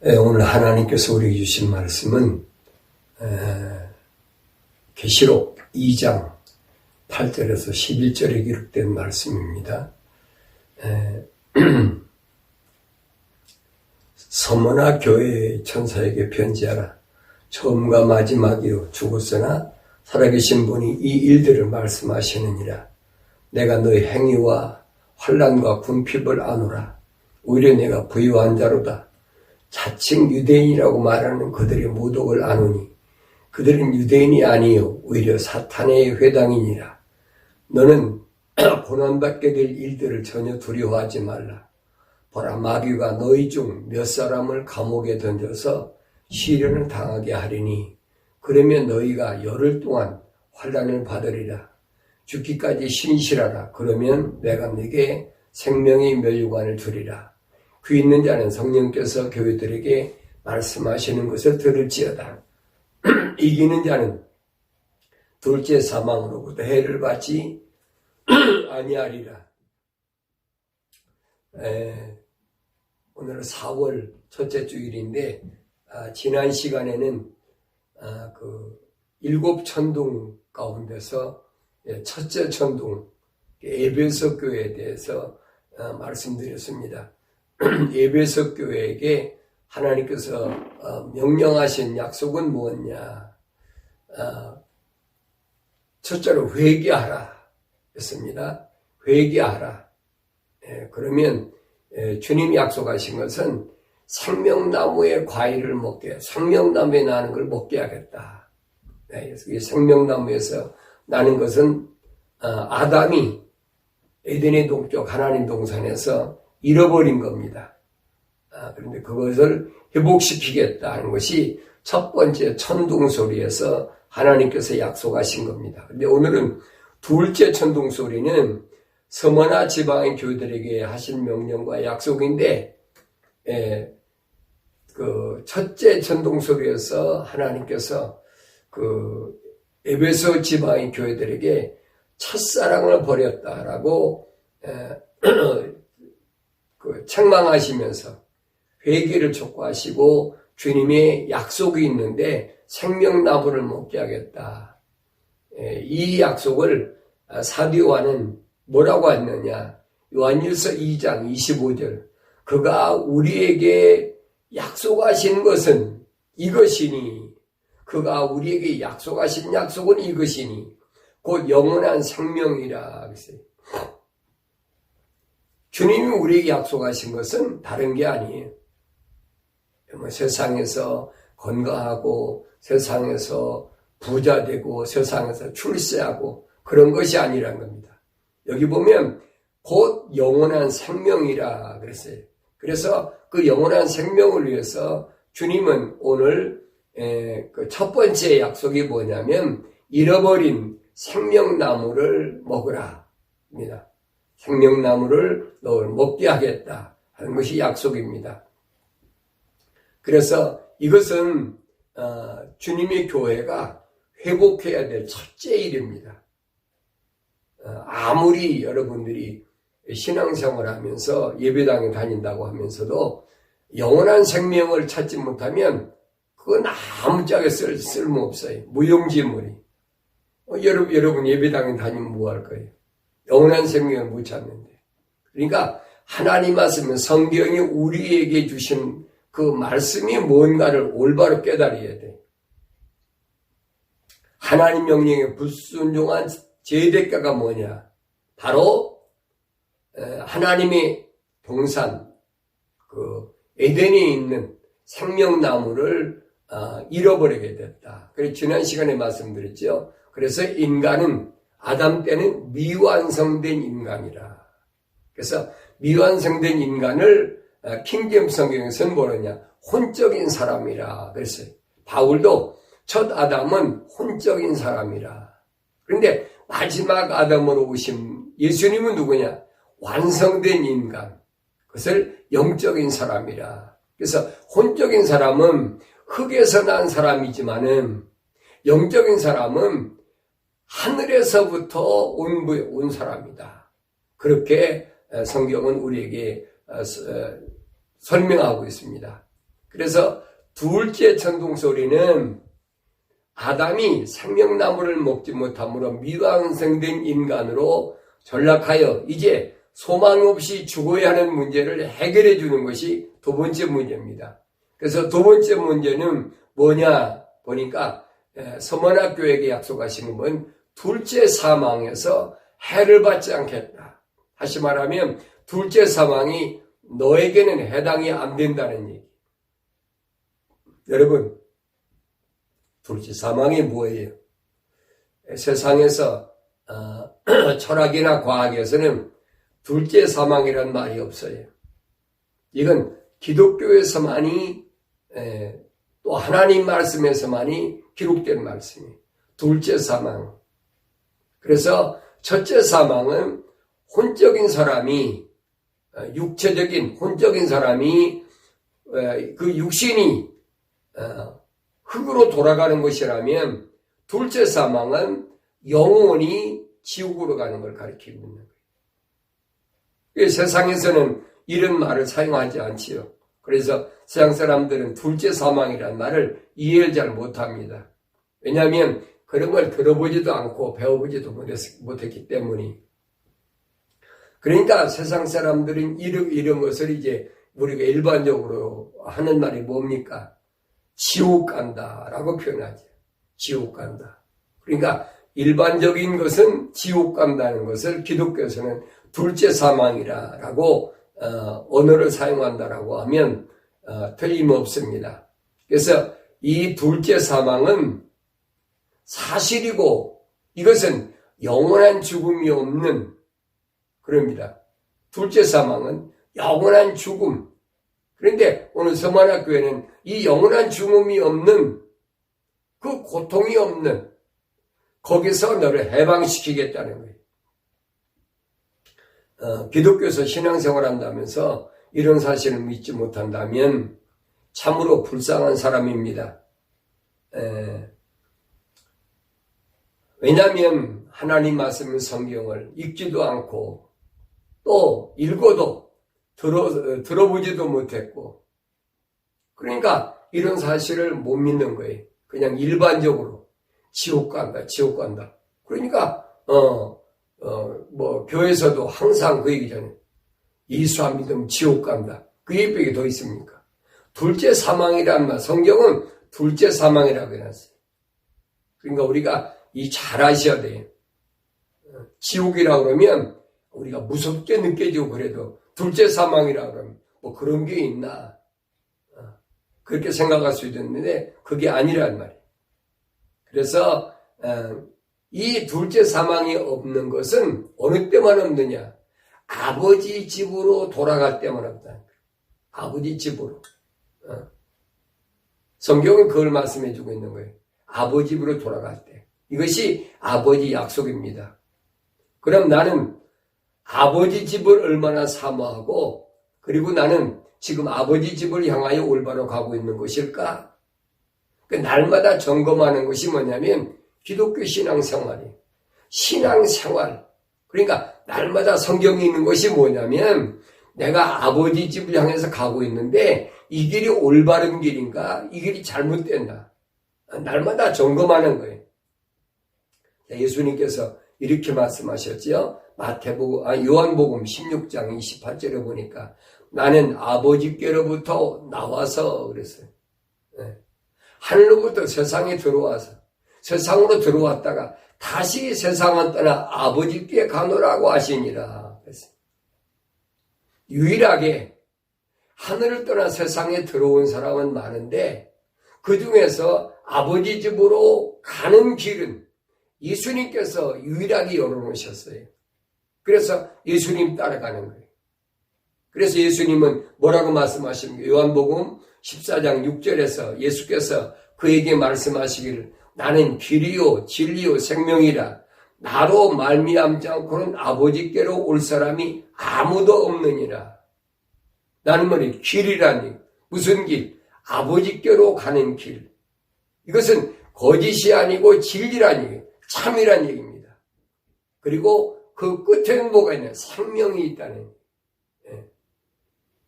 오늘 하나님께서 우리에게 주신 말씀은 계시록 2장 8절에서 11절에 기록된 말씀입니다. 서머나 교회의 천사에게 편지하라. 처음과 마지막이요 죽었으나 살아계신 분이 이 일들을 말씀하시느니라. 내가 너의 행위와 환난과 궁핍을 아노라. 오히려 내가 부유한 자로다. 자칭 유대인이라고 말하는 그들의 모독을 아노니 그들은 유대인이 아니요 오히려 사탄의 회당이니라. 너는 고난받게 될 일들을 전혀 두려워하지 말라. 보라, 마귀가 너희 중 몇 사람을 감옥에 던져서 시련을 당하게 하리니 그러면 너희가 열흘 동안 환난을 받으리라. 죽기까지 신실하라. 그러면 내가 네게 생명의 멸류관을 주리라. 귀 있는 자는 성령께서 교회들에게 말씀하시는 것을 들을지어다. 이기는 자는 둘째 사망으로부터 해를 받지 아니하리라. 오늘은 4월 첫째 주일인데 지난 시간에는 그 7천둥 가운데서 첫째 천둥 에베소 교회에 대해서 말씀드렸습니다. 에베소 교회에게 하나님께서 명령하신 약속은 무엇냐? 첫째로 회개하라 했습니다. 회개하라. 그러면 주님이 약속하신 것은 생명나무의 과일을 먹게, 생명나무에 나는 걸 먹게 하겠다. 그래서 이 생명나무에서 나는 것은 아담이 에덴의 동쪽 하나님 동산에서 잃어버린 겁니다. 그런데 그것을 회복시키겠다는 것이 첫 번째 천둥소리에서 하나님께서 약속하신 겁니다. 그런데 오늘은 둘째 천둥소리는 서머나 지방의 교회들에게 하신 명령과 약속인데, 그 첫째 천둥소리에서 하나님께서 그 에베소 지방의 교회들에게 첫사랑을 버렸다라고 그 책망하시면서 회개를 촉구하시고 주님의 약속이 있는데 생명나무를 먹게 하겠다. 이 약속을 사도 요한은 뭐라고 했느냐? 요한일서 2장 25절. 그가 우리에게 약속하신 것은 이것이니, 그가 우리에게 약속하신 약속은 이것이니 곧 영원한 생명이라 그랬어요. 주님이 우리에게 약속하신 것은 다른 게 아니에요. 세상에서 건강하고 세상에서 부자 되고 세상에서 출세하고 그런 것이 아니란 겁니다. 여기 보면 곧 영원한 생명이라 그랬어요. 그래서 그 영원한 생명을 위해서 주님은 오늘 그 첫 번째 약속이 뭐냐면 잃어버린 생명나무를 먹으라 입니다. 생명나무를 너를 먹게 하겠다 하는 것이 약속입니다. 그래서 이것은 주님의 교회가 회복해야 될 첫째 일입니다. 아무리 여러분들이 신앙생활을 하면서 예배당에 다닌다고 하면서도 영원한 생명을 찾지 못하면 그건 아무짝에 쓸모없어요. 무용지물이. 여러분 예배당에 다니면 뭐 할 거예요? 영원한 생명을 못 찾는데. 그러니까 하나님 말씀은 성경이 우리에게 주신 그 말씀이 뭔가를 올바로 깨달아야 돼. 하나님 명령에 불순종한 제대가가 뭐냐? 바로 하나님의 동산, 그 에덴에 있는 생명나무를 잃어버리게 됐다. 그래서 지난 시간에 말씀드렸죠. 그래서 인간은 아담 때는 미완성된 인간이라. 그래서 미완성된 인간을 킹제임스 성경에서는 뭐냐냐? 혼적인 사람이라 그랬어요. 바울도 첫 아담은 혼적인 사람이라. 그런데 마지막 아담으로 오신 예수님은 누구냐? 완성된 인간. 그것을 영적인 사람이라. 그래서 혼적인 사람은 흙에서 난 사람이지만은 영적인 사람은 하늘에서부터 온 사람이다. 그렇게 성경은 우리에게 설명하고 있습니다. 그래서 둘째 천둥소리는 아담이 생명나무를 먹지 못함으로 미완성된 인간으로 전락하여 이제 소망 없이 죽어야 하는 문제를 해결해 주는 것이 두 번째 문제입니다. 그래서 두 번째 문제는 뭐냐 보니까 서머나교회에게 약속하신 건 둘째 사망에서 해를 받지 않겠다. 다시 말하면 둘째 사망이 너에게는 해당이 안 된다는 얘기. 여러분, 둘째 사망이 뭐예요? 세상에서 철학이나 과학에서는 둘째 사망이란 말이 없어요. 이건 기독교에서만이 또 하나님 말씀에서만이 기록된 말씀이에요. 둘째 사망. 그래서 첫째 사망은 혼적인 사람이 육체적인 혼적인 사람이 그 육신이 흙으로 돌아가는 것이라면 둘째 사망은 영혼이 지옥으로 가는 걸 가리키고 있는 거예요. 세상에서는 이런 말을 사용하지 않지요. 그래서 세상 사람들은 둘째 사망이라는 말을 이해를 잘 못합니다. 왜냐하면 그런 걸 들어보지도 않고 배워보지도 못했기 때문에. 그러니까 세상 사람들은 이런 것을 이제 우리가 일반적으로 하는 말이 뭡니까? 지옥 간다라고 표현하죠. 지옥 간다. 그러니까 일반적인 것은 지옥 간다는 것을 기독교에서는 둘째 사망이라고 언어를 사용한다라고 하면 틀림없습니다. 그래서 이 둘째 사망은 사실이고 이것은 영원한 죽음이 없는 그럽니다. 둘째 사망은 영원한 죽음. 그런데 오늘 서만학교회는 이 영원한 죽음이 없는 그 고통이 없는 거기서 너를 해방시키겠다는 거예요. 기독교에서 신앙생활 한다면서 이런 사실을 믿지 못한다면 참으로 불쌍한 사람입니다. 왜냐하면 하나님 말씀 성경을 읽지도 않고 또 읽어도 들어보지도 못했고 그러니까 이런 사실을 못 믿는 거예요. 그냥 일반적으로 지옥 간다, 지옥 간다. 그러니까 교회에서도 항상 그 얘기잖아요. 이수 안 믿으면 지옥 간다. 그 얘기밖에 더 있습니까? 둘째 사망이라는 말, 성경은 둘째 사망이라고 해놨어요. 그러니까 우리가 잘 아셔야 돼요. 지옥이라고 그러면 우리가 무섭게 느껴지고 그래도 둘째 사망이라고 그러면 뭐 그런 게 있나. 그렇게 생각할 수도 있는데 그게 아니란 말이에요. 그래서 이 둘째 사망이 없는 것은 어느 때만 없느냐. 아버지 집으로 돌아갈 때만 없다는 거예요. 아버지 집으로. 성경은 그걸 말씀해 주고 있는 거예요. 아버지 집으로 돌아갈 때. 이것이 아버지 약속입니다. 그럼 나는 아버지 집을 얼마나 사모하고 그리고 나는 지금 아버지 집을 향하여 올바로 가고 있는 것일까? 날마다 점검하는 것이 뭐냐면 기독교 신앙생활이에요. 신앙생활. 그러니까 날마다 성경이 있는 것이 뭐냐면 내가 아버지 집을 향해서 가고 있는데 이 길이 올바른 길인가? 이 길이 잘못된다. 날마다 점검하는 거예요. 예수님께서 이렇게 말씀하셨죠. 요한복음 16장 28절에 보니까 나는 아버지께로부터 나와서 그랬어요. 하늘로부터 세상에 들어와서 세상으로 들어왔다가 다시 세상을 떠나 아버지께 가노라고 하시니라. 그랬어요. 유일하게 하늘을 떠나 세상에 들어온 사람은 많은데 그 중에서 아버지 집으로 가는 길은 예수님께서 유일하게 열어놓으셨어요. 그래서 예수님 따라가는 거예요. 그래서 예수님은 뭐라고 말씀하십니까? 요한복음 14장 6절에서 예수께서 그에게 말씀하시기를 나는 길이요 진리요 생명이라 나로 말미암지 않고는 아버지께로 올 사람이 아무도 없느니라. 나는 뭐니? 길이라니. 무슨 길? 아버지께로 가는 길. 이것은 거짓이 아니고 진리라니. 참이란 얘기입니다. 그리고 그 끝에는 뭐가 있냐? 생명이 있다는.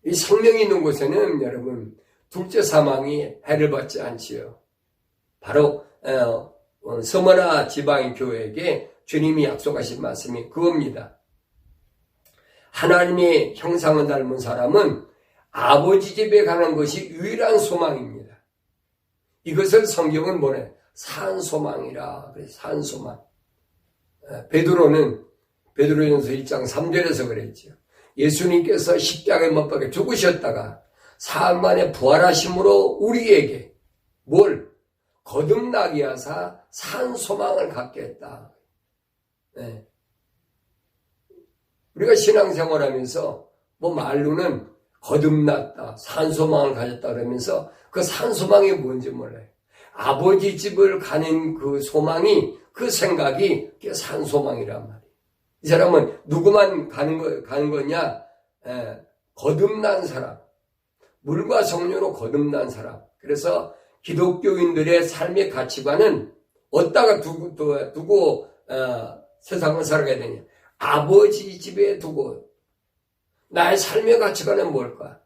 이 생명이 있는 곳에는 여러분 둘째 사망이 해를 받지 않지요. 바로 서머나 지방의 교회에게 주님이 약속하신 말씀이 그겁니다. 하나님의 형상을 닮은 사람은 아버지 집에 가는 것이 유일한 소망입니다. 이것을 성경은 뭐래? 산소망이라 그래. 산소망. 베드로전서 1장 3절에서 그랬죠. 예수님께서 십자가에 못 박혀 죽으셨다가 사흘 만에 부활하심으로 우리에게 뭘? 거듭나게 하사 산소망을 갖게 했다. 네. 우리가 신앙생활하면서 말로는 거듭났다, 산소망을 가졌다 그러면서 그 산소망이 뭔지 몰라요. 아버지 집을 가는 그 소망이, 그 생각이 그게 산소망이란 말이에요. 이 사람은 누구만 가는 거냐? 거듭난 사람. 물과 성령으로 거듭난 사람. 그래서 기독교인들의 삶의 가치관은 어디다가 두고 세상을 살아가야 되냐? 아버지 집에 두고. 나의 삶의 가치관은 뭘까?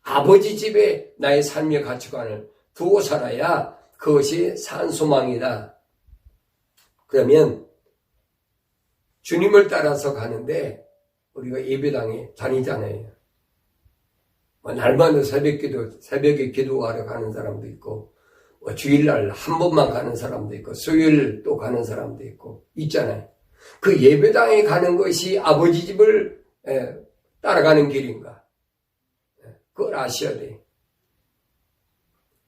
아버지 집에 나의 삶의 가치관을 두고 살아야 그것이 산소망이다. 그러면 주님을 따라서 가는데 우리가 예배당에 다니잖아요. 날마다 새벽에 기도하러 가는 사람도 있고, 주일날 한 번만 가는 사람도 있고, 수요일 또 가는 사람도 있고, 있잖아요. 그 예배당에 가는 것이 아버지 집을 따라가는 길인가? 그걸 아셔야 돼요.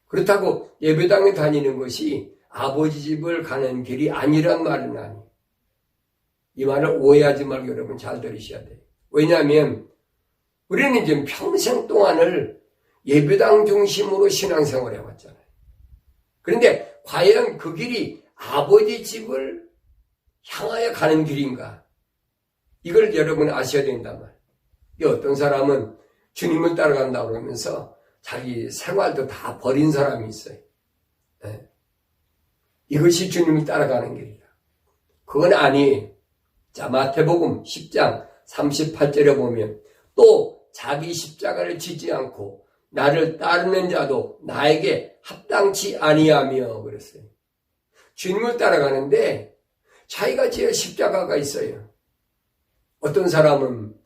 그렇다고 예배당에 다니는 것이 아버지 집을 가는 길이 아니란 말은 아니에요. 이 말을 오해하지 말고 여러분 잘 들으셔야 돼요. 왜냐하면 우리는 지금 평생 동안을 예배당 중심으로 신앙생활을 해왔잖아요. 그런데 과연 그 길이 아버지 집을 향하여 가는 길인가? 이걸 여러분이 아셔야 된단 말이에요. 어떤 사람은 주님을 따라간다고 그러면서 자기 생활도 다 버린 사람이 있어요. 이것이 주님을 따라가는 길이다. 그건 아니에요. 자, 마태복음 10장 38절에 보면 또 자기 십자가를 지지 않고 나를 따르는 자도 나에게 합당치 아니하며 그랬어요. 주님을 따라가는데 자기가 지을 십자가가 있어요. 어떤 사람은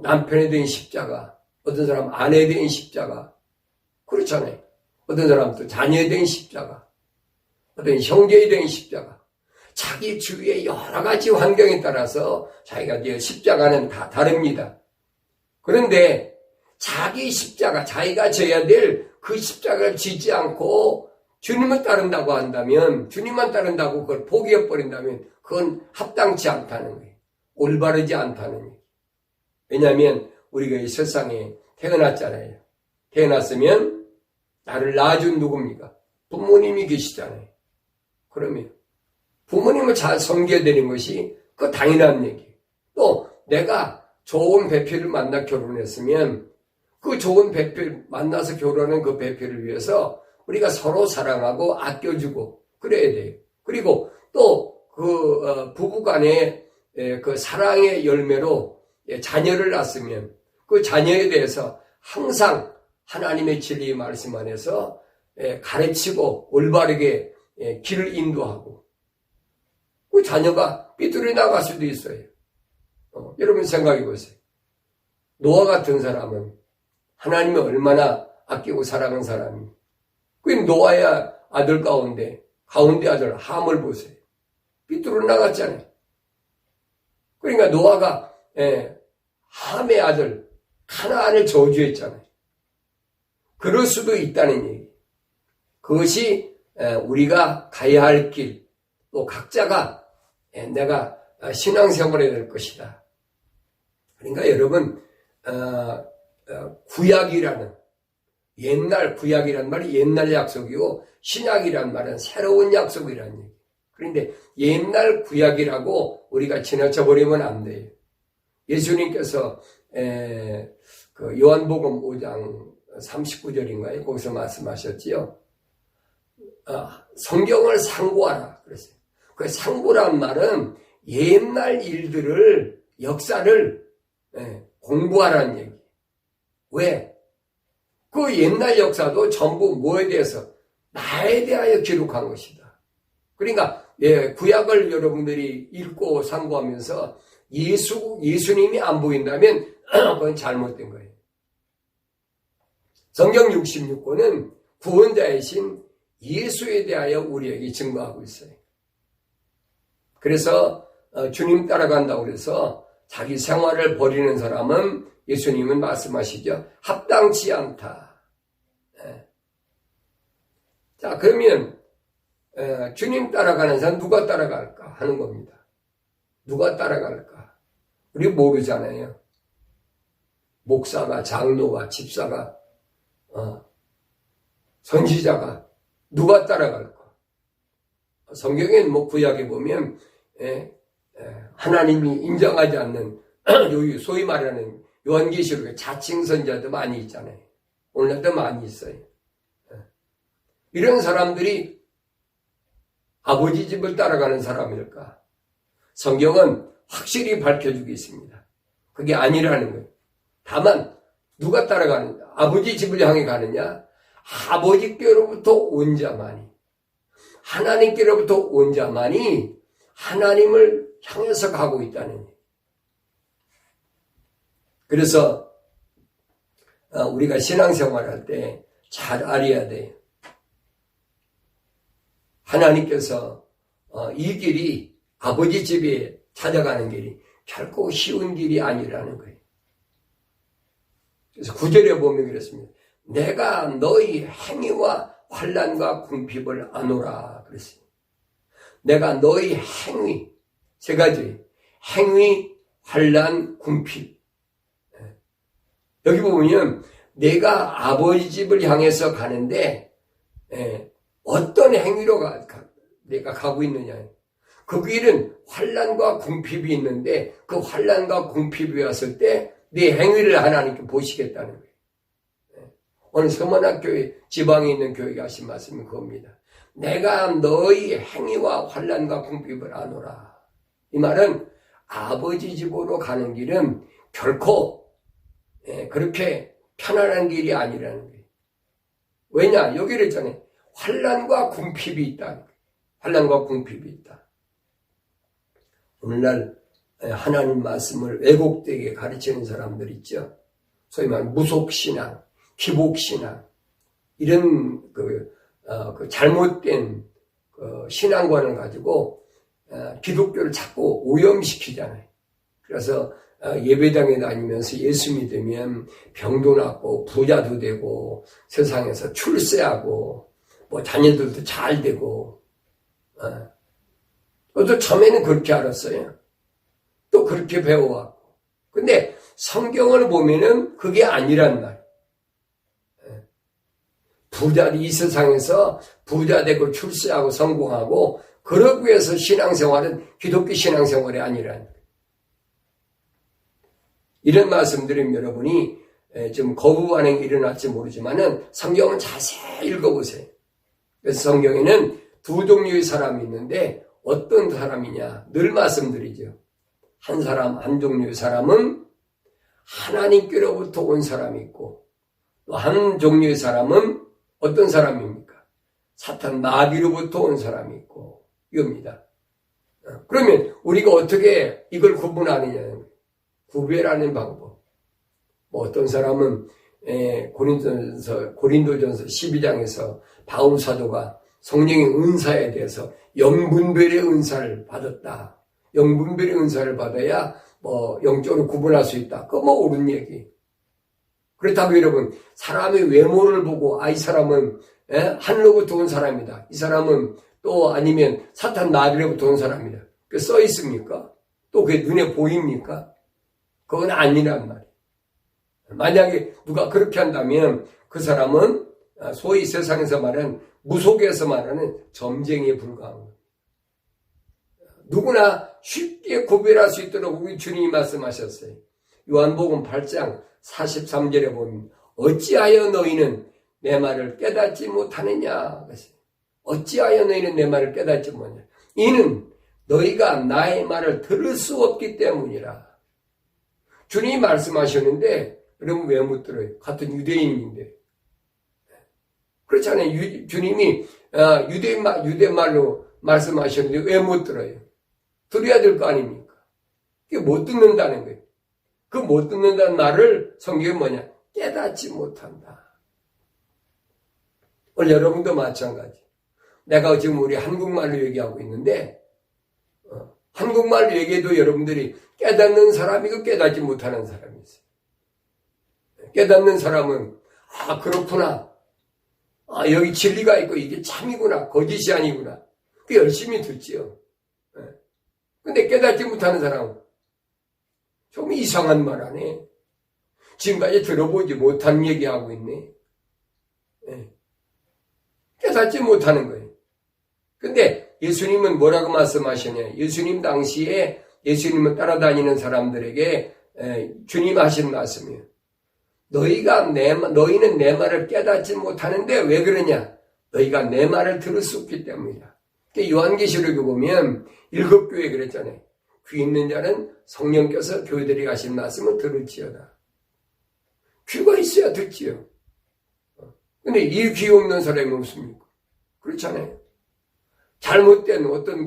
남편에 대한 십자가, 어떤 사람은 아내에 대한 십자가, 그렇잖아요. 어떤 사람은 또 자녀에 대한 십자가, 어떤 형제에 대한 십자가. 자기 주위의 여러 가지 환경에 따라서 자기가 지을 십자가는 다 다릅니다. 그런데 자기 십자가, 자기가 져야 될 그 십자가를 지지 않고 주님을 따른다고 한다면, 주님만 따른다고 그걸 포기해버린다면 그건 합당치 않다는 거예요. 올바르지 않다는 거예요. 왜냐하면 우리가 이 세상에 태어났잖아요. 태어났으면 나를 낳아준 누굽니까? 부모님이 계시잖아요. 그러면 부모님을 잘 섬겨야 되는 것이 그 당연한 얘기예요. 또 내가 좋은 배필을 만나 결혼했으면 그 좋은 배필 만나서 결혼한 그 배필을 위해서 우리가 서로 사랑하고 아껴주고 그래야 돼요. 그리고 또 그 부부간의 그 사랑의 열매로 자녀를 낳았으면 그 자녀에 대해서 항상 하나님의 진리의 말씀 안에서 가르치고 올바르게 길을 인도하고 그 자녀가 삐뚤이 나갈 수도 있어요. 여러분 생각해 보세요. 노아 같은 사람은 하나님이 얼마나 아끼고 사랑한 사람이. 그 노아의 아들 가운데 아들 함을 보세요. 삐뚤어 나갔잖아요. 그러니까 노아가 함의 아들 가나안을 저주했잖아요. 그럴 수도 있다는 얘기. 그것이 우리가 가야 할 길, 또 각자가 내가 신앙생활해야 될 것이다. 그러니까 여러분 구약이라는 옛날 구약이란 말이 옛날 약속이고 신약이란 말은 새로운 약속이라는 얘기. 그런데 옛날 구약이라고 우리가 지나쳐버리면 안 돼요. 예수님께서 그 요한복음 5장 39절인가요? 거기서 말씀하셨지요. 성경을 상고하라 그랬어요. 그 상고란 말은 옛날 일들을 역사를 공부하라는 얘기. 왜? 그 옛날 역사도 전부 뭐에 대해서? 나에 대하여 기록한 것이다. 그러니까 구약을 여러분들이 읽고 상고하면서 예수님이 안 보인다면 그건 잘못된 거예요. 성경 66권은 구원자이신 예수에 대하여 우리에게 증거하고 있어요. 그래서 주님 따라간다고 그래서 자기 생활을 버리는 사람은 예수님은 말씀하시죠. 합당치 않다. 자, 그러면 주님 따라가는 사람 누가 따라갈까 하는 겁니다. 누가 따라갈까? 우리 모르잖아요. 목사가, 장로가, 집사가, 선지자가 누가 따라갈까? 성경엔 구약에 보면 하나님이 인정하지 않는 소위 말하는 요한계시록에 자칭 선지자도 많이 있잖아요. 오늘날도 많이 있어요. 이런 사람들이 아버지 집을 따라가는 사람일까? 성경은 확실히 밝혀주고 있습니다. 그게 아니라는 거예요. 다만 누가 따라가느냐? 아버지 집을 향해 가느냐? 아버지께로부터 온 자만이, 하나님께로부터 온 자만이 하나님을 향해서 가고 있다는 거예요. 그래서 우리가 신앙생활할 때 잘 알아야 돼요. 하나님께서 이 길이 아버지 집에 찾아가는 길이 결코 쉬운 길이 아니라는 거예요. 그래서 9절에 보면 그렇습니다. 내가 너희 행위와 환난과 궁핍을 아노라 그랬어요. 내가 너희 행위, 세 가지, 행위, 환난, 궁핍. 여기 보면 내가 아버지 집을 향해서 가는데 어떤 행위로 내가 가고 있느냐. 그 길은 환난과 궁핍이 있는데 그 환난과 궁핍이 왔을 때 네 행위를 하나님께 보시겠다는 거예요. 오늘 서문학교회 지방에 있는 교회가 하신 말씀이 그겁니다. 내가 너희 행위와 환난과 궁핍을 아노라. 이 말은 아버지 집으로 가는 길은 결코 그렇게 편안한 길이 아니라는 거예요. 왜냐? 여기를 했잖아요. 환난과 궁핍이 있다. 환난과 궁핍이 있다. 오늘날 하나님 말씀을 왜곡되게 가르치는 사람들 있죠. 소위 말하는 무속신앙, 기복신앙 이런 그 잘못된 신앙관을 가지고 기독교를 자꾸 오염시키잖아요. 그래서 예배당에 다니면서 예수 믿으면 병도 낫고 부자도 되고 세상에서 출세하고 뭐 자녀들도 잘 되고 저도 처음에는 그렇게 알았어요. 또 그렇게 배워왔고. 근데 성경을 보면은 그게 아니란 말. 부자들이 이 세상에서 부자 되고 출세하고 성공하고 그러기 위해서 신앙생활은 기독교 신앙생활이 아니란 말. 이런 말씀드리면 여러분이 좀 거부 반응이 일어날지 모르지만은 성경은 자세히 읽어보세요. 그래서 성경에는 두 종류의 사람이 있는데 어떤 사람이냐 늘 말씀드리죠. 한 사람, 한 종류의 사람은 하나님께로부터 온 사람이 있고 또 한 종류의 사람은 어떤 사람입니까? 사탄 마귀로부터 온 사람이 있고 이겁니다. 그러면 우리가 어떻게 이걸 구분하느냐 구별하는 방법. 뭐 어떤 사람은 고린도전서 12장에서 바울 사도가 성령의 은사에 대해서 영분별의 은사를 받았다. 영분별의 은사를 받아야 뭐 영적으로 구분할 수 있다. 그거 뭐 옳은 얘기. 그렇다고 여러분 사람의 외모를 보고 이 사람은 하늘로부터 온 사람이다. 이 사람은 또 아니면 사탄 마귀로부터 온 사람이다. 그게 써 있습니까? 또 그게 눈에 보입니까? 그건 아니란 말이에요. 만약에 누가 그렇게 한다면 그 사람은 소위 세상에서 말하는 무속에서 말하는 점쟁이에 불과한 거예요. 누구나 쉽게 구별할 수 있도록 우리 주님이 말씀하셨어요. 요한복음 8장 43절에 보면 어찌하여 너희는 내 말을 깨닫지 못하느냐. 어찌하여 너희는 내 말을 깨닫지 못하느냐. 이는 너희가 나의 말을 들을 수 없기 때문이라. 주님이 말씀하셨는데 여러분 왜 못 들어요? 같은 유대인인데 그렇잖아요. 주님이 유대말로 말씀하셨는데 왜 못 들어요? 들어야 될 거 아닙니까? 그게 못 듣는다는 거예요. 그 못 듣는다는 말을 성경에 뭐냐? 깨닫지 못한다. 오늘 여러분도 마찬가지. 내가 지금 우리 한국말로 얘기하고 있는데 한국말로 얘기해도 여러분들이 깨닫는 사람이고 깨닫지 못하는 사람이 있어요. 깨닫는 사람은 그렇구나. 여기 진리가 있고 이게 참이구나. 거짓이 아니구나. 그 열심히 듣지요. 근데 깨닫지 못하는 사람은 좀 이상한 말 하네. 지금까지 들어보지 못한 얘기하고 있네. 깨닫지 못하는 거예요. 근데 예수님은 뭐라고 말씀하시냐. 예수님 당시에 예수님을 따라다니는 사람들에게 주님 하신 말씀이에요. 너희는 내 말을 깨닫지 못하는데 왜 그러냐? 너희가 내 말을 들을 수 없기 때문이다. 요한계시록에 보면 7교회 그랬잖아요. 귀 있는 자는 성령께서 교회들이 하신 말씀을 들을지어다. 귀가 있어야 듣지요. 근데 이 귀 없는 사람이 없습니까? 그렇잖아요. 잘못된 어떤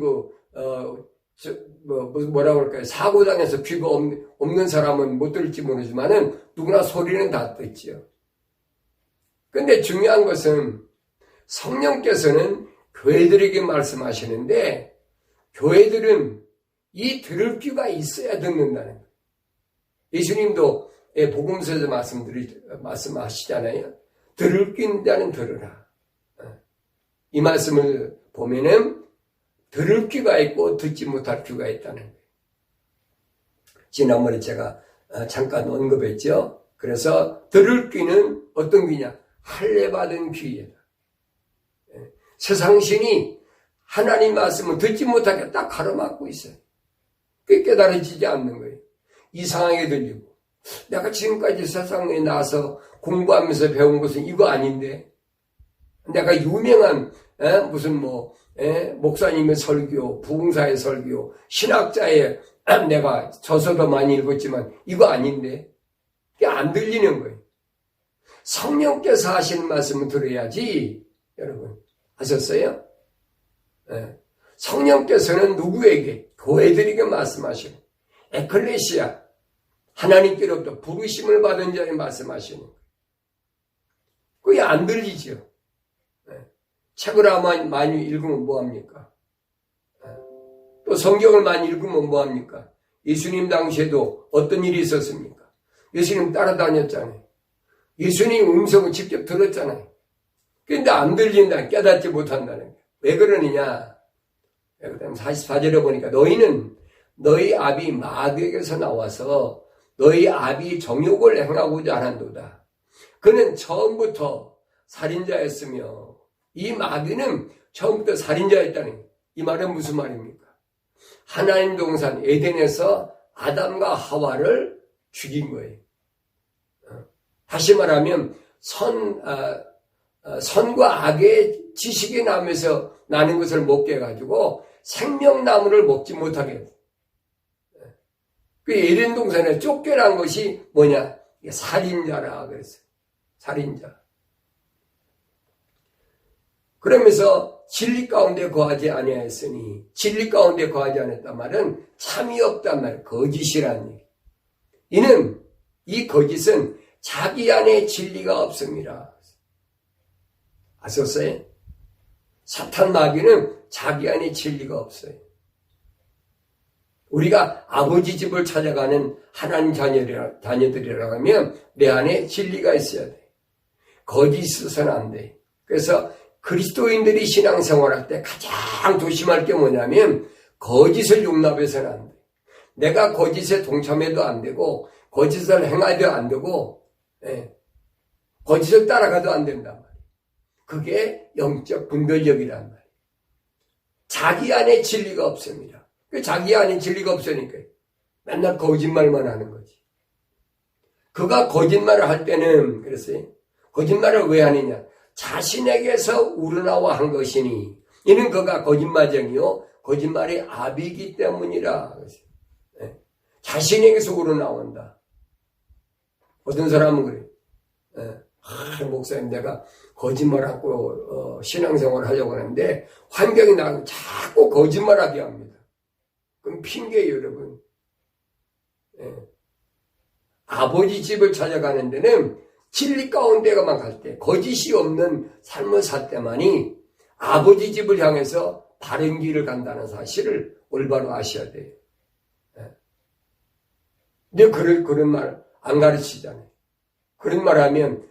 뭐라고 할까요? 사고당해서 귀가 없는 사람은 못 들을지 모르지만은 누구나 소리는 다 듣지요. 근데 중요한 것은 성령께서는 교회들에게 말씀하시는데 교회들은 이 들을 귀가 있어야 듣는다는 거예요. 예수님도 복음서에서 말씀하시잖아요. 들을 귀 있는 자는 들으라. 이 말씀을 보면은 들을 귀가 있고 듣지 못할 귀가 있다는 거예요. 지난번에 제가 잠깐 언급했죠. 그래서 들을 귀는 어떤 귀냐? 할례받은 귀이다. 세상 신이 하나님 말씀을 듣지 못하게 딱 가로막고 있어요. 그게 깨달아지지 않는 거예요. 이상하게 들리고. 내가 지금까지 세상에 나와서 공부하면서 배운 것은 이거 아닌데. 내가 유명한 무슨 목사님의 설교, 부흥사의 설교, 신학자의 내가 저서도 많이 읽었지만 이거 아닌데. 그게 안 들리는 거예요. 성령께서 하시는 말씀을 들어야지. 여러분 아셨어요? 성령께서는 누구에게? 교회들에게 말씀하시는 에클레시아 하나님께로부터 부르심을 받은 자에 말씀하시는 거예요. 그게 안 들리죠. 책을 많이 읽으면 뭐합니까? 또 성경을 많이 읽으면 뭐합니까? 예수님 당시에도 어떤 일이 있었습니까? 예수님 따라다녔잖아요. 예수님 음성을 직접 들었잖아요. 그런데 안 들린다, 깨닫지 못한다는 거예요. 왜 그러느냐? 44절에 보니까 너희는 너희 아비 마귀에게서 나와서 너희 아비 정욕을 행하고자 하는도다. 그는 처음부터 살인자였으며 이 마귀는 처음부터 살인자였다는 거예요. 이 말은 무슨 말입니까? 하나님 동산 에덴에서 아담과 하와를 죽인 거예요. 다시 말하면 선과 악의 지식이 나는 것을 먹게 해가지고 생명나무를 먹지 못하게 했어요. 그 에덴 동산에 쫓겨난 것이 뭐냐? 살인자라 그랬어요. 살인자. 그러면서 진리 가운데 거하지 아니하였으니 진리 가운데 거하지 않았단 말은 참이 없단 말, 거짓이라는 얘기. 이는 이 거짓은 자기 안에 진리가 없습니다. 아셨어요? 사탄 마귀는 자기 안에 진리가 없어요. 우리가 아버지 집을 찾아가는 하나님 자녀들이라고 하면 내 안에 진리가 있어야 돼. 거짓이 있어서는 안 돼. 그래서 그리스도인들이 신앙생활할 때 가장 조심할 게 뭐냐면 거짓을 용납해서는 안 돼. 내가 거짓에 동참해도 안 되고 거짓을 행해도 안 되고 거짓을 따라가도 안 된단 말이에요. 그게 영적 분별력이란 말이에요. 자기 안에 진리가 없습니다. 자기 안에 진리가 없으니까 맨날 거짓말만 하는 거지. 그가 거짓말을 할 때는 그랬어요. 거짓말을 왜 하느냐? 자신에게서 우러나와 한 것이니 이는 그가 거짓말쟁이요 거짓말의 아비이기 때문이라. 자신에게서 우러나온다. 어떤 사람은 그래. 목사님 내가 거짓말하고 신앙생활을 하려고 하는데 환경이 나고 자꾸 거짓말하게 합니다. 그럼 핑계예요, 여러분. 예. 아버지 집을 찾아가는 데는 진리 가운데가만 갈 때, 거짓이 없는 삶을 살 때만이 아버지 집을 향해서 바른 길을 간다는 사실을 올바로 아셔야 돼요. 예. 근데 그런 말 안 가르치잖아요. 그런 말 하면,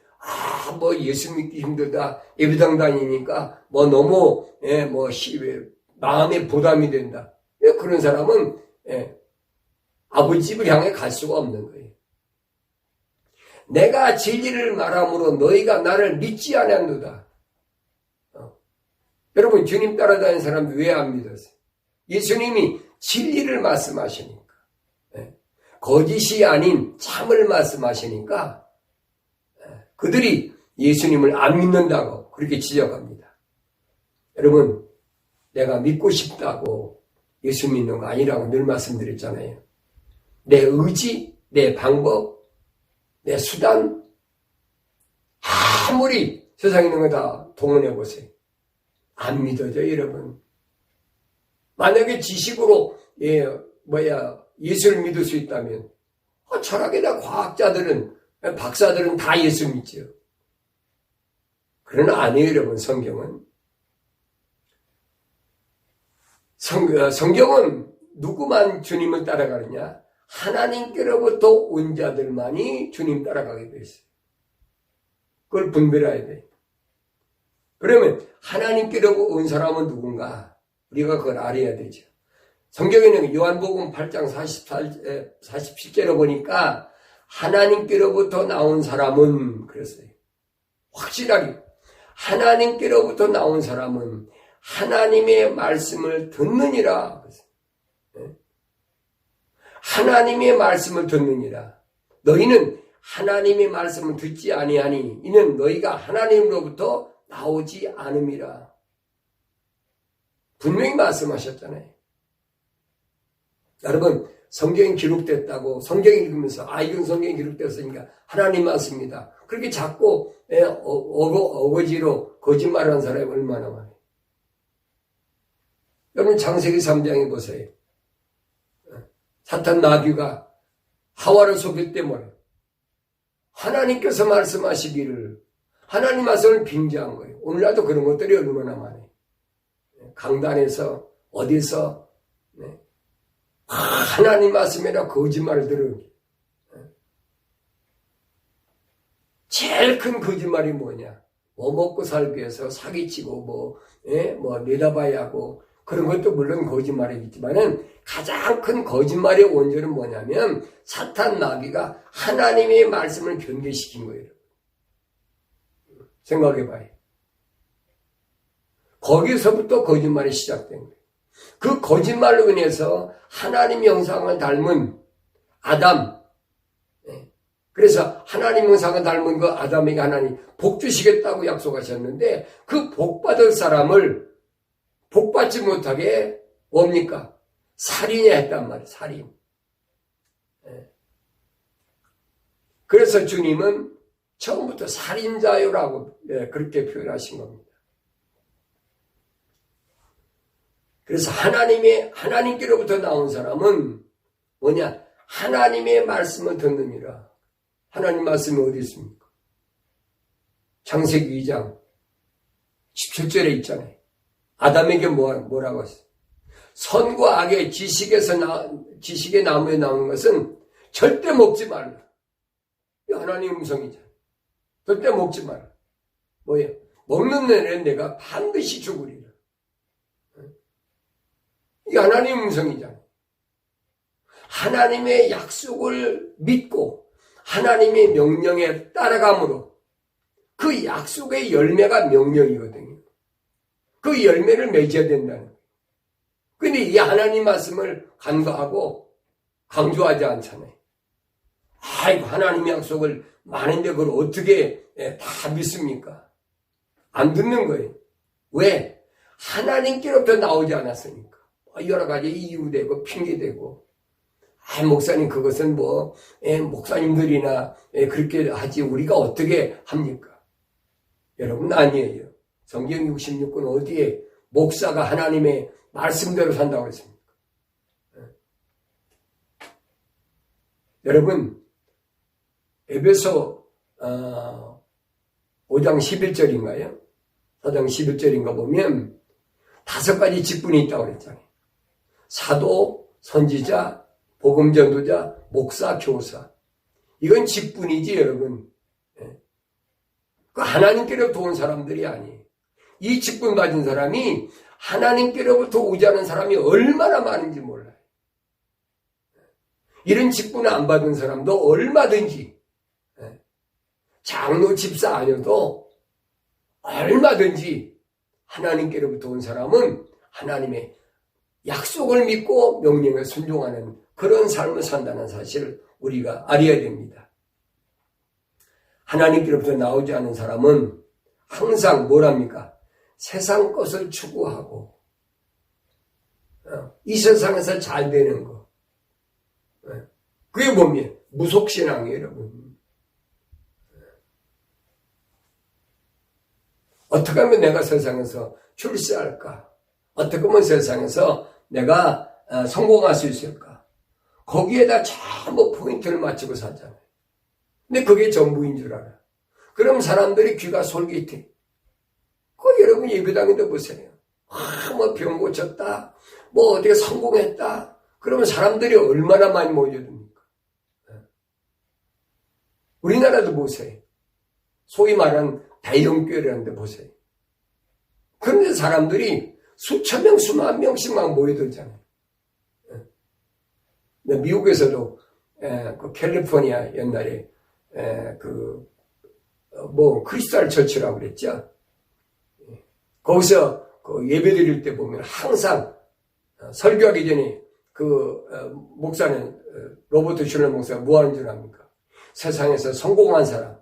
뭐 예수 믿기 힘들다, 예배당 다니니까 뭐 너무 마음에 부담이 된다. 그런 사람은 아버지 집을 향해 갈 수가 없는 거예요. 내가 진리를 말함으로 너희가 나를 믿지 않았노다. 여러분, 주님 따라다니는 사람 왜 안 믿었어요? 예수님이 진리를 말씀하시니까, 거짓이 아닌 참을 말씀하시니까 그들이 예수님을 안 믿는다고 그렇게 지적합니다. 여러분, 내가 믿고 싶다고 예수 믿는 거 아니라고 늘 말씀드렸잖아요. 내 의지, 내 방법, 내 수단, 아무리 세상에 있는 거 다 동원해 보세요. 안 믿어져요, 여러분. 만약에 지식으로 예수를 믿을 수 있다면 철학이나 과학자들은, 박사들은 다 예수 믿죠. 그러나 아니에요, 여러분. 성경은 누구만 주님을 따라가느냐? 하나님께로부터 온 자들만이 주님 따라가게 돼 있어요. 그걸 분별해야 돼. 그러면 하나님께로 온 사람은 누군가? 우리가 그걸 알아야 되죠. 성경에는 요한복음 8장 47절로 보니까 하나님께로부터 나온 사람은 그랬어요. 확실하게 하나님께로부터 나온 사람은 하나님의 말씀을 듣느니라. 하나님의 말씀을 듣느니라. 너희는 하나님의 말씀을 듣지 아니하니 이는 너희가 하나님으로부터 나오지 않음이라. 분명히 말씀하셨잖아요. 여러분, 성경이 기록됐다고 성경 읽으면서 이건 성경이 기록됐으니까 하나님 말씀입니다. 그렇게 자꾸 어거지로 거짓말하는 사람이 얼마나 많아요. 여러분, 창세기 3장에 보세요. 사탄 나귀가 하와를 속일 때 뭐래요? 하나님께서 말씀하시기를, 하나님 말씀을 빙자한 거예요. 오늘날도 그런 것들이 얼마나 많아요. 강단에서 어디서 하나님 말씀이라 거짓말을 들은 제일 큰 거짓말이 뭐냐? 뭐 먹고 살기 위해서 사기치고 내다봐야 하고 그런 것도 물론 거짓말이겠지만은 가장 큰 거짓말의 원조는 뭐냐면 사탄 나귀가 하나님의 말씀을 변개시킨 거예요. 생각해봐요. 거기서부터 거짓말이 시작된 거예요. 그 거짓말로 인해서 하나님 형상을 닮은 아담, 그래서 하나님 형상을 닮은 그 아담에게 하나님 복 주시겠다고 약속하셨는데 그 복 받을 사람을 복 받지 못하게 뭡니까? 살인해 했단 말이에요. 살인. 그래서 주님은 처음부터 살인자요라고 그렇게 표현하신 겁니다. 그래서 하나님께로부터 나온 사람은 뭐냐? 하나님의 말씀을 듣느니라. 하나님 말씀이 어디 있습니까? 창세기 2장 17절에 있잖아요. 아담에게 뭐라고 했어요? 선과 악의 지식의 나무에 나오는 것은 절대 먹지 말라. 이 하나님의 음성이잖아요. 절대 먹지 말라. 뭐예요? 먹는 날에 내가 반드시 죽으리라. 이게 하나님의 음성이잖아요. 하나님의 약속을 믿고 하나님의 명령에 따라감으로 그 약속의 열매가 명령이거든요. 그 열매를 맺어야 된다는 거예요. 근데 이 하나님 말씀을 간과하고 강조하지 않잖아요. 아이고, 하나님의 약속을 많은데 그걸 어떻게 다 믿습니까? 안 듣는 거예요. 왜? 하나님께로부터 나오지 않았으니까. 여러 가지 이유되고 핑계대고 목사님 그것은 목사님들이나 그렇게 하지 우리가 어떻게 합니까? 여러분 아니에요. 성경 66권 어디에 목사가 하나님의 말씀대로 산다고 했습니까? 여러분 에베소 5장 11절인가요? 4장 11절인가 보면 5가지 직분이 있다고 그랬잖아요. 사도, 선지자, 복음전도자, 목사, 교사. 이건 직분이지 여러분. 그 하나님께로부터 온 사람들이 아니에요. 이 직분 가진 사람이 하나님께로부터 오지 않은 사람이 얼마나 많은지 몰라요. 이런 직분을 안 받은 사람도 얼마든지 장로 집사 아니어도 얼마든지 하나님께로부터 온 사람은 하나님의 약속을 믿고 명령에 순종하는 그런 삶을 산다는 사실을 우리가 알아야 됩니다. 하나님께로부터 나오지 않은 사람은 항상 뭐랍니까? 세상 것을 추구하고 이 세상에서 잘 되는 거. 그게 뭡니까? 무속신앙이에요, 여러분. 어떻게 하면 내가 세상에서 출세할까? 어떻게 하면 세상에서 내가 성공할 수 있을까? 거기에다 전부 포인트를 맞추고 살잖아요. 근데 그게 전부인 줄 알아. 그럼 사람들이 귀가 솔깃해. 여러분 예배당에도 보세요. 병 고쳤다. 어떻게 성공했다. 그러면 사람들이 얼마나 많이 모여듭니까? 우리나라도 보세요. 소위 말하는 대형교회라는 데 보세요. 그런데 사람들이 수천 명, 수만 명씩 막 모여들잖아요. 미국에서도 그 캘리포니아 옛날에 크리스탈 처치라고 그랬죠. 거기서 그 예배 드릴 때 보면 항상 설교하기 전에 목사는 로버트 슐러 목사가 뭐 하는 줄 압니까? 세상에서 성공한 사람,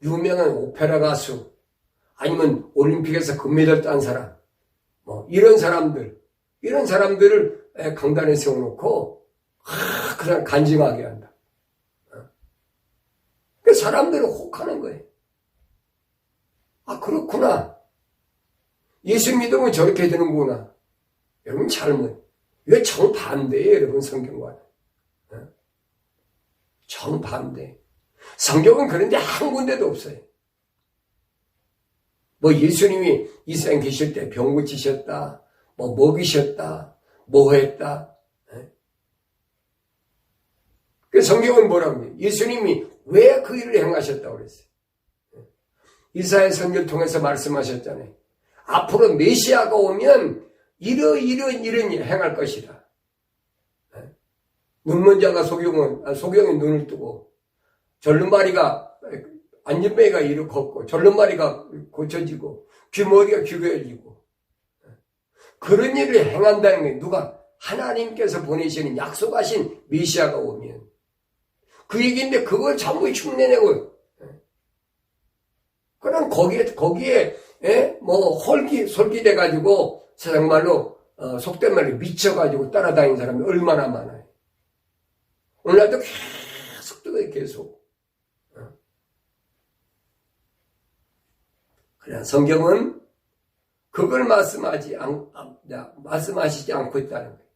유명한 오페라 가수, 아니면 올림픽에서 금메달 딴 사람, 이런 사람들을 강단에 세워놓고 그냥 간증하게 한다. 그 사람들을 혹하는 거예요. 그렇구나. 예수 믿으면 저렇게 되는구나. 여러분 잘못. 이거 정반대예요, 여러분 성경과는. 정반대. 성경은 그런데 한 군데도 없어요. 예수님이 이 세상 계실 때 병 고치셨다, 먹이셨다, 했다. 그 성경은 뭐라고 해요? 예수님이 왜 그 일을 행하셨다고 그랬어요? 이사야 선지를 통해서 말씀하셨잖아요. 앞으로 메시아가 오면 이런 일을 행할 것이다. 눈먼 자가 소경의 눈을 뜨고 절름발이가 안전뱅이가 이렇게 걷고 절름발이가 고쳐지고 귀머리가 귀겨지고 그런 일을 행한다는 게 누가? 하나님께서 보내시는 약속하신 메시아가 오면 그 얘기인데 그걸 전부 흉내내고 그럼 거기에 솔깃해가지고 세상 말로 속된 말로 미쳐가지고 따라다니는 사람이 얼마나 많아요. 오늘날도 계속 그래 성경은 그걸 말씀하시지 않고 있다는 거예요.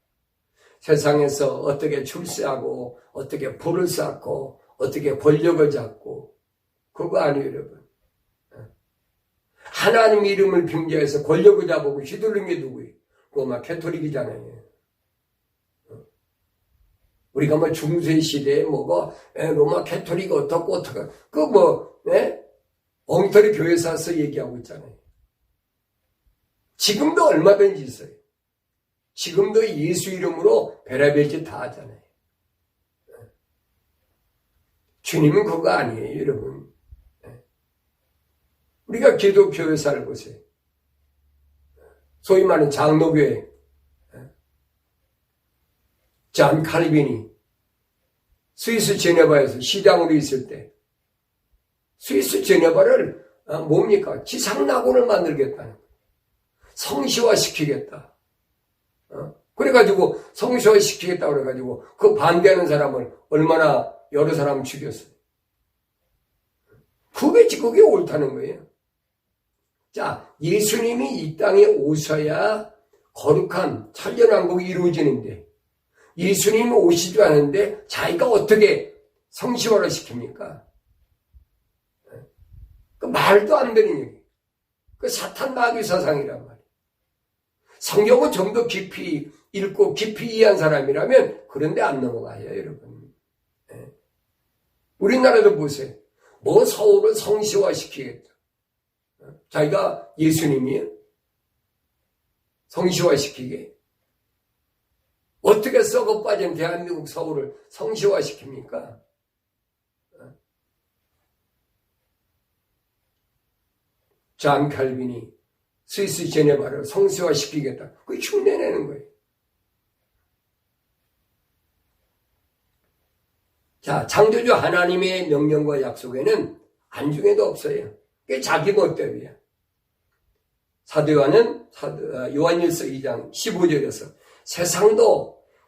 세상에서 어떻게 출세하고 어떻게 부를 쌓고 어떻게 권력을 잡고 그거 아니에요, 여러분. 하나님 이름을 빙자해서 권력을 잡고 휘두르는 게 누구예요? 그거 캐토릭이잖아요. 우리가 중세 시대에 로마 캐토릭 어떻고 엉터리 교회 사서 얘기하고 있잖아요. 지금도 얼마든지 있어요. 지금도 예수 이름으로 별의별 짓 다 하잖아요. 주님은 그거 아니에요, 여러분. 우리가 기독교회사를 보세요. 소위 말하는 장로교회, 잔 칼빈이 스위스 제네바에서 시장으로 있을 때 스위스 제네바를 뭡니까? 지상낙원을 만들겠다는 거예요. 성시화시키겠다. 그래가지고 성시화 시키겠다고 그래가지고 그 반대하는 사람을 얼마나 여러 사람 죽였어요. 그게 옳다는 거예요. 자, 예수님이 이 땅에 오셔야 거룩한 천년왕국이 이루어지는데 예수님이 오시지도 않은데 자기가 어떻게 성시화를 시킵니까? 그 말도 안 되는 얘기. 그 사탄 마귀 사상이란 말이에요. 성경은 좀 더 깊이 읽고 깊이 이해한 사람이라면 그런데 안 넘어가요, 여러분. 우리나라도 보세요. 뭐 서울을 성시화 시키겠다. 자기가 예수님이에요? 성시화 시키게. 어떻게 썩어 빠진 대한민국 서울을 성시화 시킵니까? 존 칼빈이 스위스 제네바를 성시화 시키겠다. 그게 흉내내는 거예요. 자, 창조주 하나님의 명령과 약속에는 안중에도 없어요. 그게 자기 멋대로야. 사도 요한은 요한일서 2장 15절에서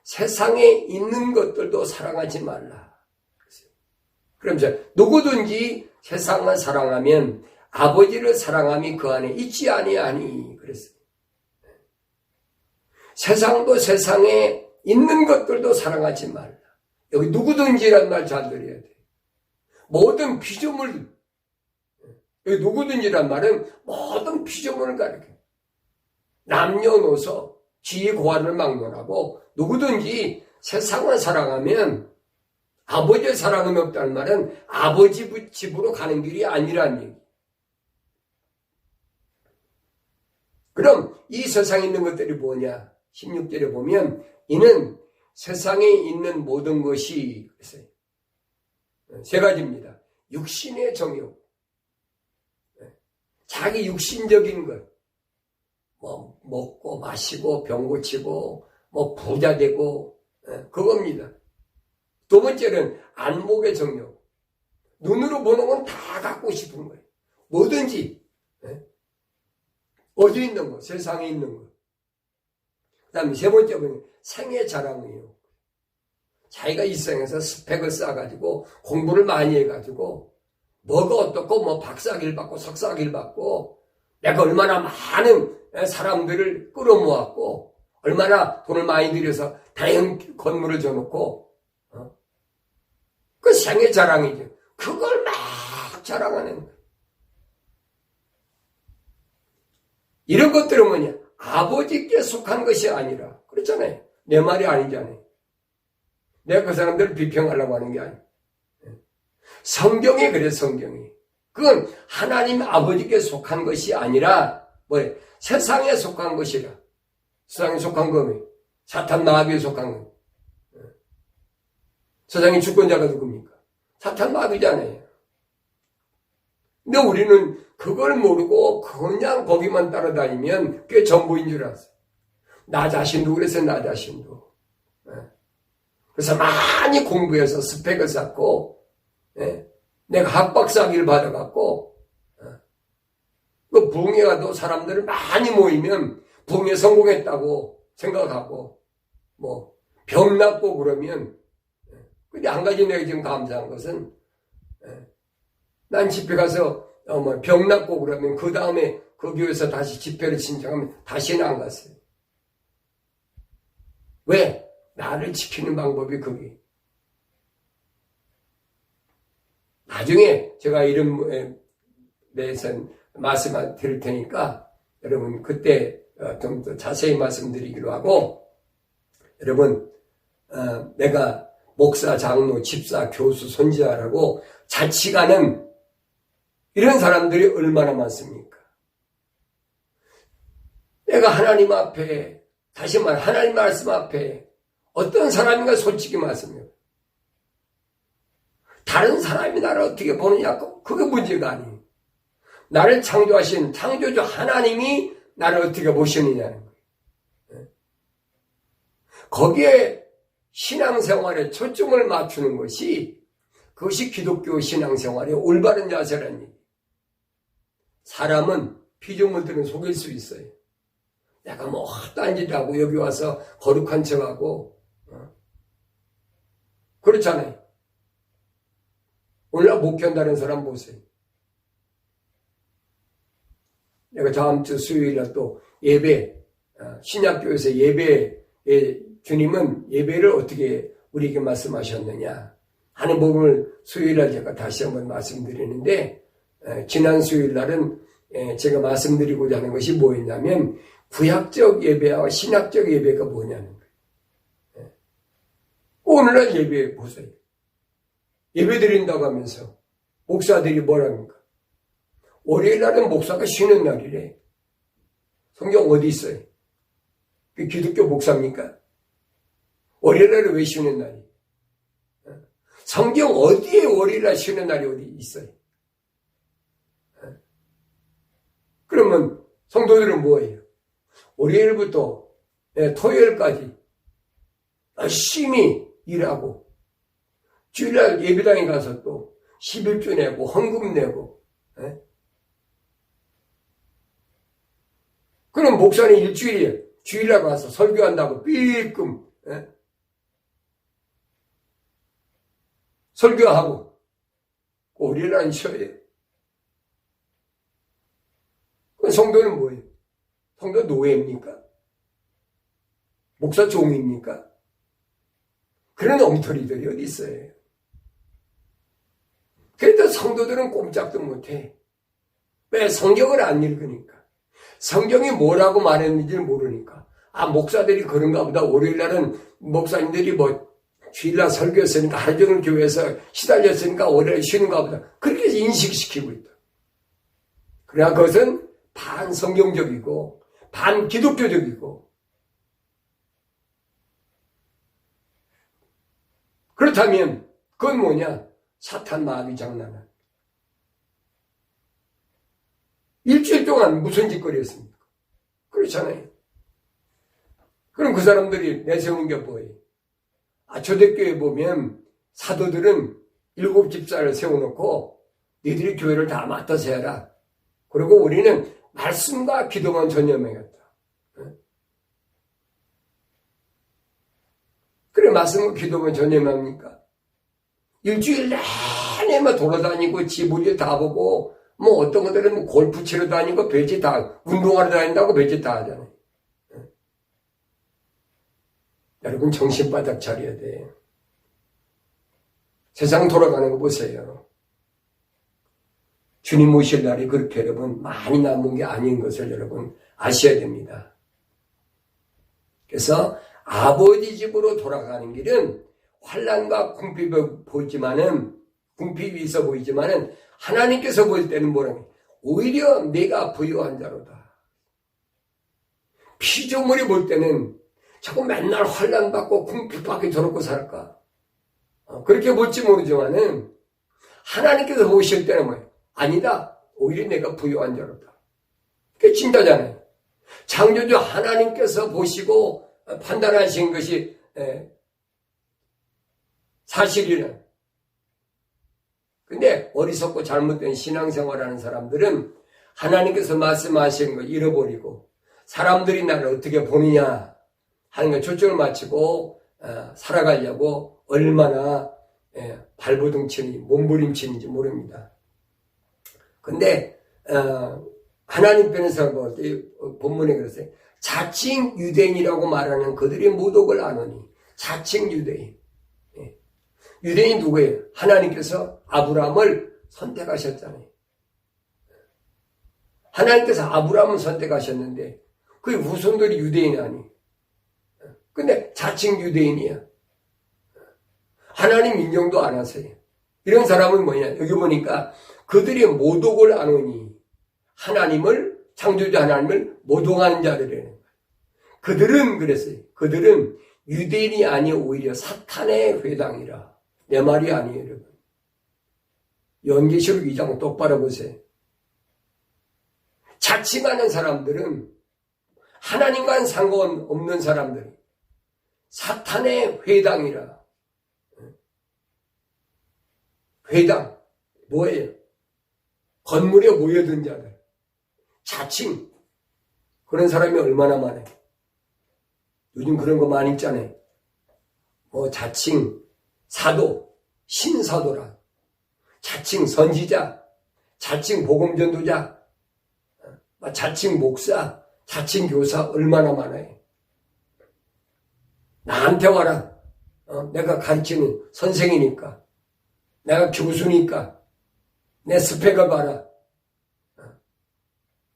세상에 있는 것들도 사랑하지 말라. 그러면서 누구든지 세상을 사랑하면 아버지를 사랑함이 그 안에 있지 아니하니 그랬어요. 세상도 세상에 있는 것들도 사랑하지 말라. 여기 누구든지란 말 잘 들어야 돼. 모든 피조물, 여기 누구든지란 말은 모든 피조물을 가리켜. 남녀노소, 지고하를 막론하고 누구든지 세상을 사랑하면 아버지의 사랑함이 없다는 말은 아버지 집으로 가는 길이 아니라는 얘기. 그럼 이 세상에 있는 것들이 뭐냐? 16절에 보면 이는 세상에 있는 모든 것이 세 가지입니다. 육신의 정욕, 자기 육신적인 것, 뭐 먹고 마시고 병 고치고 뭐 부자 되고 그겁니다. 두 번째는 안목의 정욕, 눈으로 보는 건 다 갖고 싶은 거예요. 뭐든지 어디 있는 거, 세상에 있는 거. 그 다음에 세 번째는 생애 자랑이에요. 자기가 이 세상에서 스펙을 쌓아가지고 공부를 많이 해가지고 뭐가 어떻고 뭐 박사학위를 받고 석사학위를 받고 내가 얼마나 많은 사람들을 끌어모았고 얼마나 돈을 많이 들여서 다양한 건물을 줘놓고 그 생애 자랑이죠. 그걸 막 자랑하는 거예요. 이런 것들은 뭐냐? 아버지께 속한 것이 아니라 그렇잖아요. 내 말이 아니잖아요. 내가 그 사람들을 비평하려고 하는 게 아니에요. 성경이 그래, 성경이. 그건 하나님 아버지께 속한 것이 아니라 뭐예요? 세상에 속한 것이라. 세상에 속한 거면 사탄 마귀에 속한 거. 세상의 주권자가 누굽니까? 사탄 마귀잖아요. 근데 우리는 그걸 모르고 그냥 거기만 따라다니면 그게 전부인 줄 알았어요. 나 자신도 그래서 나 자신도. 그래서 많이 공부해서 스펙을 쌓고 내가 학박사학위를 받아갖고 그 부흥회 가도 사람들을 많이 모이면 부흥회 성공했다고 생각하고 뭐 병 낫고 그러면 근데 한 가지 내가 지금 감사한 것은 난 집회 가서 병 낫고 그러면 그 다음에 그 교회에서 다시 집회를 신청하면 다시는 안 갔어요. 왜? 나를 지키는 방법이 그게. 나중에 제가 이런 대해서 말씀 드릴 테니까 여러분 그때 좀 더 자세히 말씀드리기로 하고 여러분 내가 목사, 장로, 집사, 교수, 선지자라고 자치가는 이런 사람들이 얼마나 많습니까? 내가 하나님 앞에 다시 말해 하나님 말씀 앞에 어떤 사람인가 솔직히 말씀해요. 다른 사람이 나를 어떻게 보느냐 그게 문제가 아니에요. 나를 창조하신 창조주 하나님이 나를 어떻게 보시느냐는 거예요. 거기에 신앙생활에 초점을 맞추는 것이 그것이 기독교 신앙생활의 올바른 자세라는 얘기예요. 사람은 피조물들은 속일 수 있어요. 내가 뭐 딴짓하고 여기 와서 거룩한 척하고 그렇잖아요. 오늘날 목견다는 사람 보세요. 내가 다음 주 수요일날 또 예배, 신약교에서 예배, 주님은 예배를 어떻게 우리에게 말씀하셨느냐 하는 부분을 수요일날 제가 다시 한번 말씀드리는데, 지난 수요일날은 제가 말씀드리고자 하는 것이 뭐였냐면 구약적 예배와 신약적 예배가 뭐냐는 거예요. 오늘날 예배 보세요. 예배 드린다고 하면서 목사들이 뭐랍니까? 월요일날은 목사가 쉬는 날이래. 성경 어디 있어요? 그 기독교 목사입니까? 월요일날은 왜 쉬는 날이? 성경 어디에 월요일날 쉬는 날이 어디 있어요? 그러면 성도들은 뭐예요? 월요일부터 토요일까지 열심히 일하고 주일날 예배당에 가서 또 11조 내고 헌금 내고 그럼 목사는 일주일에 주일날 가서 설교한다고 삐끔 설교하고 월요일날은 쉬어요. 그럼 성도는 뭐예요? 성도 노예입니까? 목사 종입니까? 그런 엉터리들이 어디 있어요? 그래도 성도들은 꼼짝도 못해. 왜? 성경을 안 읽으니까. 성경이 뭐라고 말했는지를 모르니까. 목사들이 그런가 보다. 월요일날은 목사님들이 주일날 설교했으니까 하루 종일 교회에서 시달렸으니까 월요일 쉬는가 보다. 그렇게 인식시키고 있다. 그러나 그것은 반성경적이고 반기독교적이고, 그렇다면 그건 뭐냐? 사탄 마귀 장난은. 일주일 동안 무슨 짓거리 했습니까? 그렇잖아요. 그럼 그 사람들이 내세우는 게 뭐예요? 초대교회 보면 사도들은 7 집사를 세워놓고 니들이 교회를 다 맡아서 해라. 그리고 우리는 말씀과 기도만 전념해야겠다. 그래, 말씀과 기도만 전념합니까? 일주일 내내 돌아다니고 지부리 다 보고 어떤 것들은 골프 치러 다니고 별짓 다 운동하러 다닌다고 별짓 다 하잖아요. 여러분 정신 바짝 차려야 돼. 세상 돌아가는 거 보세요. 주님 오실 날이 그렇게 여러분 많이 남은 게 아닌 것을 여러분 아셔야 됩니다. 그래서 아버지 집으로 돌아가는 길은 환난과 궁핍이 있어 보이지만은 하나님께서 볼 때는 뭐라고? 오히려 내가 부유한 자로다. 피조물이 볼 때는 자꾸 맨날 환난받고 궁핍받게 저렇게 살까? 그렇게 볼지 모르지만은 하나님께서 보실 때는 뭐예요? 아니다. 오히려 내가 부유한 자로다. 그게 진짜잖아요. 창조주 하나님께서 보시고 판단하신 것이 사실이란. 근데 어리석고 잘못된 신앙생활하는 사람들은 하나님께서 말씀하신 걸 잃어버리고 사람들이 나를 어떻게 보느냐 하는 걸 초점을 맞추고 살아가려고 얼마나 발버둥 치는지 몸부림치는지 모릅니다. 근데 하나님 편에서 본문에 그랬어요. 자칭 유대인이라고 말하는 그들이 모독을 안 하니. 자칭 유대인. 유대인이 누구예요? 하나님께서 아브라함을 선택하셨잖아요. 하나님께서 아브라함을 선택하셨는데 그의 후손들이 유대인이 아니. 근데 자칭 유대인이야. 하나님 인정도 안 하세요. 이런 사람은 뭐냐? 여기 보니까 그들이 모독을 안 하니 창조주 하나님을 모독하는 자들이라는 거예요. 그들은 그랬어요. 그들은 유대인이 아니요 오히려 사탄의 회당이라. 내 말이 아니에요, 여러분. 연계시록 2장 똑바로 보세요. 자칭하는 사람들은 하나님과는 상관없는 사람들. 사탄의 회당이라. 회당. 뭐예요? 건물에 모여든 자들. 자칭. 그런 사람이 얼마나 많아요. 요즘 그런 거 많이 있잖아요. 뭐 자칭 사도, 신사도라, 자칭 선지자, 자칭 복음전도자, 자칭 목사, 자칭 교사 얼마나 많아요. 나한테 와라. 내가 가르치는 선생이니까, 내가 교수니까, 내 스펙을 봐라.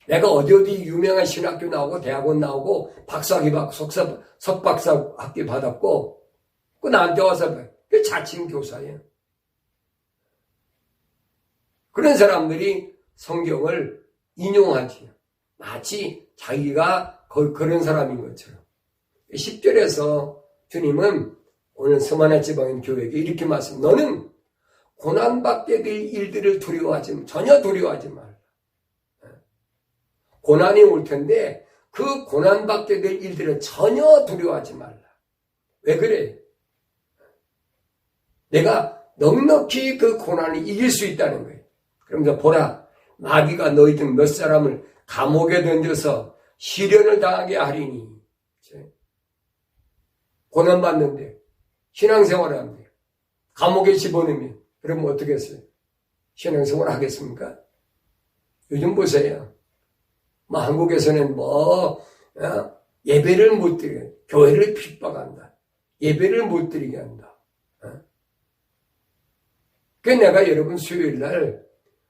내가 어디 유명한 신학교 나오고 대학원 나오고 박사학위 받고 석박사 학위 받았고 그 나한테 와서 그 자칭 교사예요. 그런 사람들이 성경을 인용하지. 마치 자기가 그런 사람인 것처럼. 10절에서 주님은 오늘 서만화 지방인 교회에게 이렇게 말씀. 너는 고난받게 될 일들을 전혀 두려워하지 말라. 고난이 올 텐데 그 고난받게 될 일들을 전혀 두려워하지 말라. 왜 그래? 내가 넉넉히 그 고난을 이길 수 있다는 거예요. 그러면서 보라, 마귀가 너희 중 몇 사람을 감옥에 던져서 시련을 당하게 하리니. 고난받는데 신앙생활을 하는데 감옥에 집어넣으면 그러면 어떻게 했어요? 신앙생활 하겠습니까? 요즘 보세요. 한국에서는 예배를 못 드리게, 교회를 핍박한다. 예배를 못 드리게 한다. 그래서 내가 여러분 수요일 날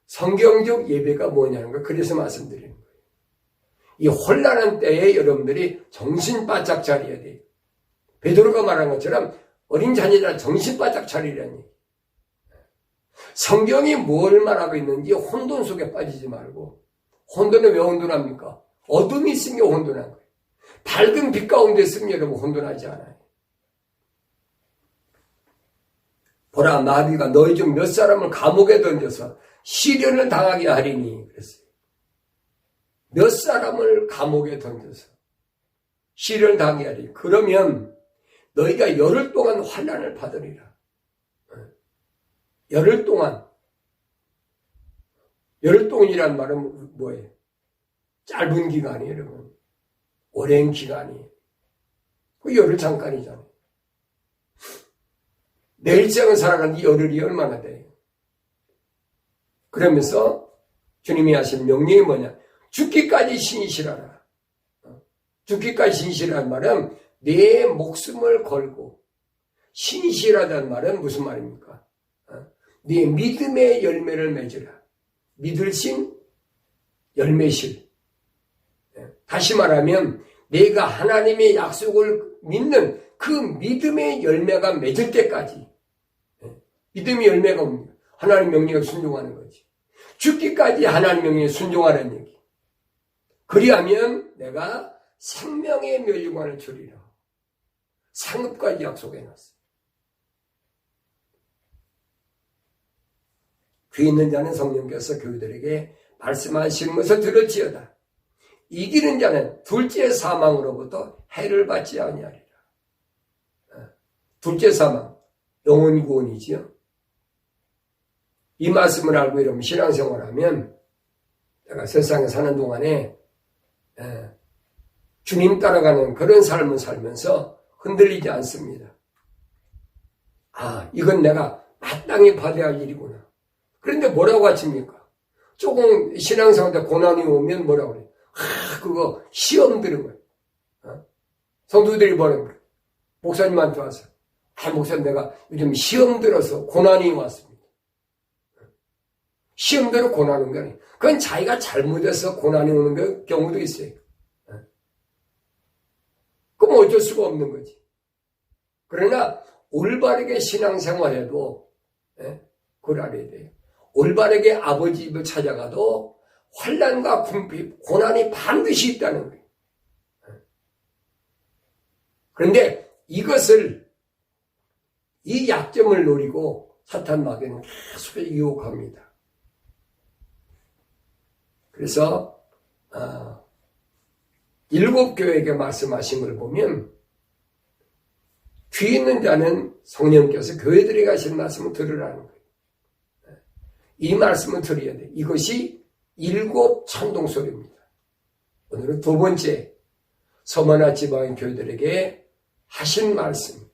성경적 예배가 뭐냐는 거 그래서 말씀드리는 거예요. 이 혼란한 때에 여러분들이 정신 바짝 차려야 돼요. 베드로가 말한 것처럼 어린 자녀들아 정신 바짝 차리라는 얘기. 성경이 뭘 말하고 있는지 혼돈 속에 빠지지 말고. 혼돈은 왜 혼돈합니까? 어둠이 있으면 혼돈한 거예요. 밝은 빛 가운데 있으면 여러분 혼돈하지 않아요. 보라, 마귀가 너희 중 몇 사람을 감옥에 던져서 시련을 당하게 하리니 그랬어요. 몇 사람을 감옥에 던져서 시련을 당하게 하리니. 그러면 너희가 열흘 동안 환난을 받으리라. 열흘 동안. 열흘 동안이란 말은 뭐예요? 짧은 기간이에요, 여러분. 오랜 기간이에요. 그 열흘 잠깐이잖아요. 내 일생을 살아가는 이 열흘이 얼마나 돼요? 그러면서 주님이 하신 명령이 뭐냐? 죽기까지 신실하라. 죽기까지 신실하는 말은 내 목숨을 걸고 신실하다는 말은 무슨 말입니까? 네 믿음의 열매를 맺으라. 믿을신 열매실. 다시 말하면 내가 하나님의 약속을 믿는 그 믿음의 열매가 맺을 때까지. 믿음의 열매가 옵니다. 하나님 명령에 순종하는 거지. 죽기까지 하나님 명령에 순종하라는 얘기. 그리하면 내가 생명의 멸류관을 주리라. 상급까지 약속해놨어. 귀 있는 자는 성령께서 교회들에게 말씀하시는 것을 들을지어다. 이기는 자는 둘째 사망으로부터 해를 받지 아니하리라. 둘째 사망, 영혼 구원이지요. 이 말씀을 알고 이러면 신앙생활하면 내가 세상에 사는 동안에 주님 따라가는 그런 삶을 살면서 흔들리지 않습니다. 이건 내가 마땅히 받아야 할 일이구나. 그런데 뭐라고 하십니까? 조금 신앙생활 때 고난이 오면 뭐라고 그래요? 그거 시험 들은 거예요. 성도들이 뭐라고 그래요? 목사님한테 와서 목사님 내가 요즘 시험 들어서 고난이 왔습니다. 시험 들어 고난 온 게 아니에요. 그건 자기가 잘못해서 고난이 오는 경우도 있어요. 그럼 어쩔 수가 없는 거지. 그러나 올바르게 신앙생활해도 그걸 알아야 돼요. 올바르게 아버지 집을 찾아가도 환난과 궁핍, 고난이 반드시 있다는 거예요. 그런데 이 약점을 노리고 사탄 마귀는 계속 유혹합니다. 그래서 7 교회에게 말씀하신 걸 보면 귀 있는 자는 성령께서 교회들에게 하신 말씀을 들으라는 거예요. 이 말씀을 들어야 돼. 이것이 7 천동소리입니다. 오늘은 두 번째, 서머나 지방의 교회들에게 하신 말씀.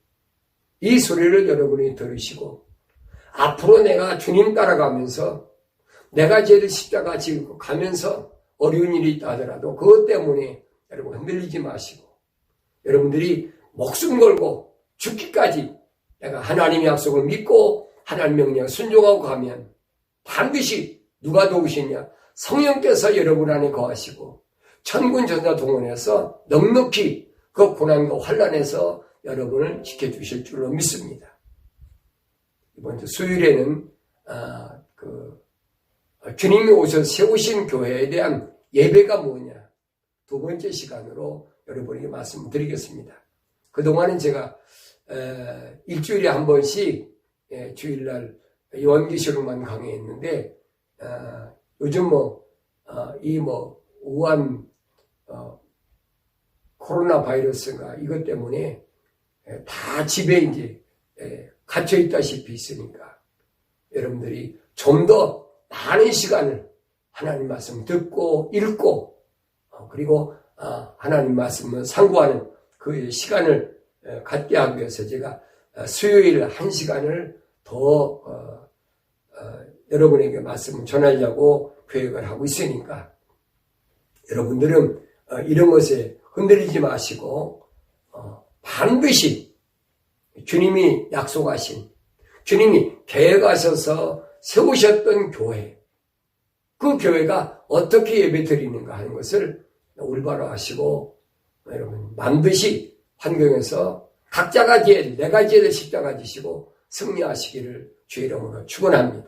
이 소리를 여러분이 들으시고 앞으로 내가 주님 따라가면서 내가 죄를 십자가 지고 가면서 어려운 일이 있다 하더라도 그것 때문에 여러분 흔들리지 마시고 여러분들이 목숨 걸고 죽기까지 내가 하나님의 약속을 믿고 하나님 명령에 순종하고 가면 반드시 누가 도우시냐? 성령께서 여러분 안에 거하시고 천군 천사 동원해서 넉넉히 그 고난과 환난에서 여러분을 지켜주실 줄로 믿습니다. 이번 주 수요일에는 주님이 오셔서 세우신 교회에 대한 예배가 뭐냐? 두 번째 시간으로 여러분에게 말씀드리겠습니다. 그동안은 제가 일주일에 한 번씩 주일날 요한계시록만 강의했는데 요즘 우한 코로나 바이러스가 이것 때문에 다 집에 이제 갇혀 있다시피 있으니까 여러분들이 좀 더 많은 시간을 하나님 말씀 듣고 읽고 그리고 하나님 말씀을 상고하는 그 시간을 갖게 하기 위해서 제가 수요일 1시간을 더 여러분에게 말씀을 전하려고 계획을 하고 있으니까 여러분들은 이런 것에 흔들리지 마시고 반드시 주님이 약속하신 주님이 계획하셔서 세우셨던 교회 그 교회가 어떻게 예배드리는가 하는 것을 올바로 하시고 여러분 반드시 환경에서 각자가 네 가지의 십자가 지시고 승리하시기를 주의 이름으로 축원합니다.